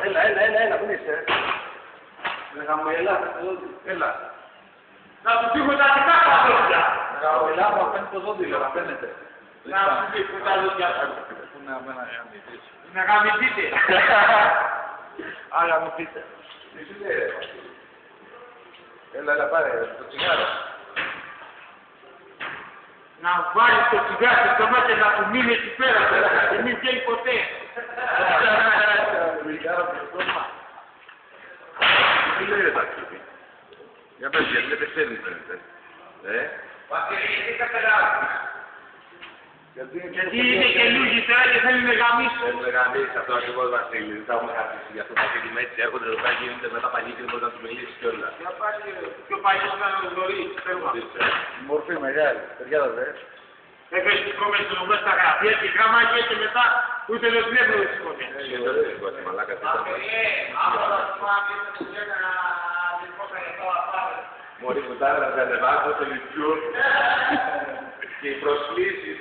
Έλα, πού είσαι. Λέγα μου, έλα. Να του φύγω τα δικά τα δόντια. Έλα, μου αφήνει το δόντι, λέγα, φαίνεται. Να του φύγω τα δόντια. Πού είναι αμένα να γαμηθείς. Να γαμηθείτε. Α, γαμηθείτε. Τι σου λέει, ρε. Έλα, πάρε, το τσιγάρο. Να βάλεις το τσιγάρι στο μάτι να του μείνει εκεί πέρα και μην βγαίνει ποτέ. Τι λέει ρε Ταξίδη. Για πες, γιατί δεν ξέρεις φαίνεται. Πατήρι, γιατί καταλάβει. Γιατί είναι και λίγοι τώρα και θέλουν να γαμίσουν. θέλουν να γαμίσεις αυτό ακριβώς Βασίλη. Δεν θα έχουμε χαρτίσει γι' αυτό τα παιδί έτσι. Έρχονται εδώ πέρα και γίνονται μετά παλιοί και δεν μπορεί να τους μιλήσεις κιόλας. Να πάει πιο παλιός να γνωρίσει. Μορφή μεγάλη. Ταιριάζεται. Έφερε τις κόμμες του μέσα στα γραφεία και γραμμάκια και μετά ούτε δεν βλέπω τις κόμμες. Δεν το σηκώσει μαλάκα. Μωρή κουτάρα να κατεβάσω στο YouTube και οι προσκλήσεις